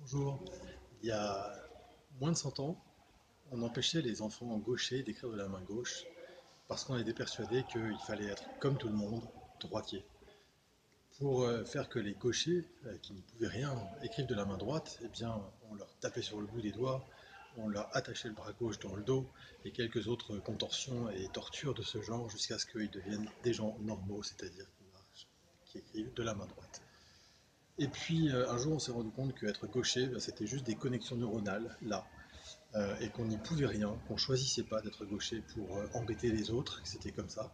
Bonjour. Il y a moins de 100 ans, on empêchait les enfants gauchers d'écrire de la main gauche parce qu'on était persuadé qu'il fallait être, comme tout le monde, droitier. Pour faire que les gauchers, qui n'y pouvaient rien, écrivent de la main droite, eh bien, on leur tapait sur le bout des doigts, on leur attachait le bras gauche dans le dos et quelques autres contorsions et tortures de ce genre jusqu'à ce qu'ils deviennent des gens normaux, c'est-à-dire qui marchent, qui écrivent de la main droite. Et puis un jour, on s'est rendu compte qu'être gaucher, ben, c'était juste des connexions neuronales, là, et qu'on n'y pouvait rien, qu'on choisissait pas d'être gaucher pour embêter les autres, que c'était comme ça.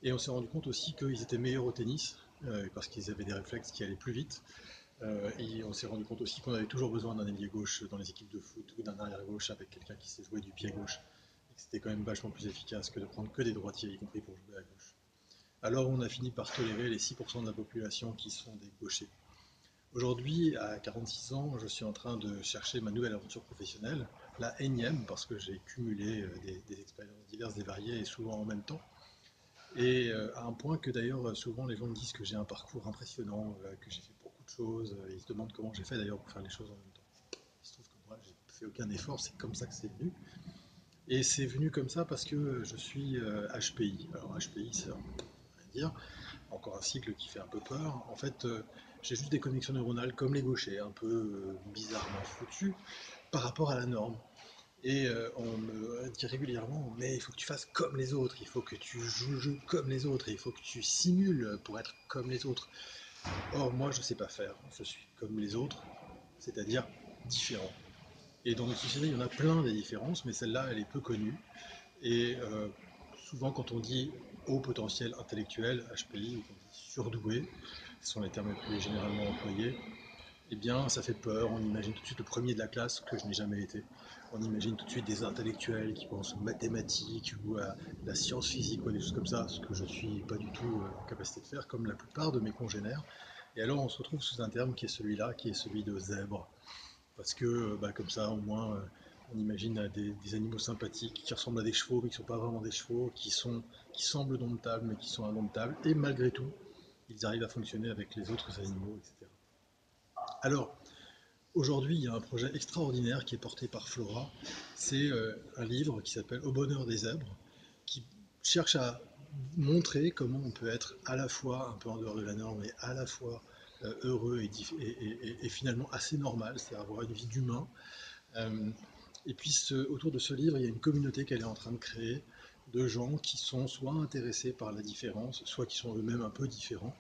Et on s'est rendu compte aussi qu'ils étaient meilleurs au tennis, parce qu'ils avaient des réflexes qui allaient plus vite. Et on s'est rendu compte aussi qu'on avait toujours besoin d'un ailier gauche dans les équipes de foot ou d'un arrière gauche avec quelqu'un qui sait jouer du pied gauche. Et que c'était quand même vachement plus efficace que de prendre que des droitiers, y compris pour jouer à gauche. Alors on a fini par tolérer les 6% de la population qui sont des gauchers. Aujourd'hui, à 46 ans, je suis en train de chercher ma nouvelle aventure professionnelle, la énième, parce que j'ai cumulé des expériences diverses et variées et souvent en même temps. Et à un point que d'ailleurs, souvent les gens me disent que j'ai un parcours impressionnant, que j'ai fait beaucoup de choses, et ils se demandent comment j'ai fait d'ailleurs pour faire les choses en même temps. Il se trouve que moi, j'ai fait aucun effort, c'est comme ça que c'est venu. Et c'est venu comme ça parce que je suis HPI. Alors HPI, c'est rien à dire, encore un cycle qui fait un peu peur. En fait, j'ai juste des connexions neuronales comme les gauchers, un peu bizarrement foutues par rapport à la norme. Et on me dit régulièrement, mais il faut que tu fasses comme les autres, il faut que tu joues le jeu comme les autres, il faut que tu simules pour être comme les autres. Or, moi, je ne sais pas faire, je suis comme les autres, c'est-à-dire différent. Et dans notre société, il y en a plein des différences, mais celle-là, elle est peu connue. Et souvent, quand on dit haut potentiel intellectuel, HPI, ou qu'on dit surdoué, ce sont les termes les plus généralement employés, eh bien, ça fait peur. On imagine tout de suite le premier de la classe, que je n'ai jamais été. On imagine tout de suite des intellectuels qui pensent aux mathématiques ou à la science physique ou à des choses comme ça, ce que je ne suis pas du tout en capacité de faire, comme la plupart de mes congénères. Et alors, on se retrouve sous un terme qui est celui-là, qui est celui de zèbre. Parce que, bah, comme ça, au moins, on imagine des animaux sympathiques qui ressemblent à des chevaux, mais qui ne sont pas vraiment des chevaux, qui semblent domptables, mais qui sont indomptables. Et malgré tout, ils arrivent à fonctionner avec les autres animaux, etc. Alors, aujourd'hui, il y a un projet extraordinaire qui est porté par Flora. C'est un livre qui s'appelle Au bonheur des zèbres, qui cherche à montrer comment on peut être à la fois un peu en dehors de la norme et à la fois heureux et finalement assez normal, c'est-à-dire avoir une vie d'humain. Euh, et puis autour de ce livre, il y a une communauté qu'elle est en train de créer de gens qui sont soit intéressés par la différence, soit qui sont eux-mêmes un peu différents.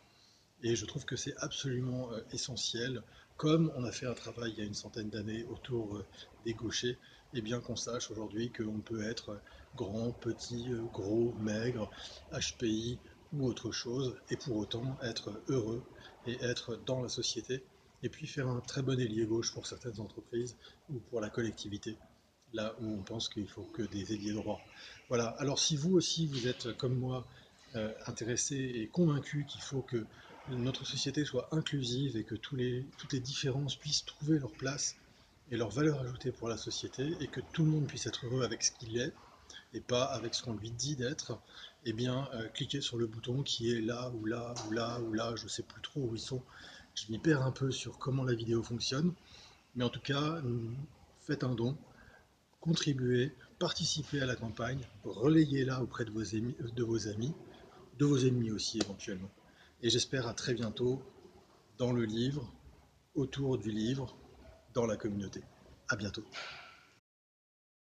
Et je trouve que c'est absolument essentiel, comme on a fait un travail il y a une centaine d'années autour des gauchers, et bien qu'on sache aujourd'hui qu'on peut être grand, petit, gros, maigre, HPI ou autre chose, et pour autant être heureux et être dans la société, et puis faire un très bon ailier gauche pour certaines entreprises ou pour la collectivité, là où on pense qu'il faut que des ailiers droits. Voilà, alors si vous aussi vous êtes comme moi intéressé et convaincu qu'il faut que notre société soit inclusive et que toutes les différences puissent trouver leur place et leur valeur ajoutée pour la société et que tout le monde puisse être heureux avec ce qu'il est et pas avec ce qu'on lui dit d'être, eh bien, cliquez sur le bouton qui est là ou là ou là ou là, je ne sais plus trop où ils sont. Je m'y perds un peu sur comment la vidéo fonctionne, mais en tout cas, faites un don, contribuez, participez à la campagne, relayez-la auprès de vos amis, de vos ennemis aussi éventuellement. Et j'espère à très bientôt dans le livre, autour du livre, dans la communauté. À bientôt.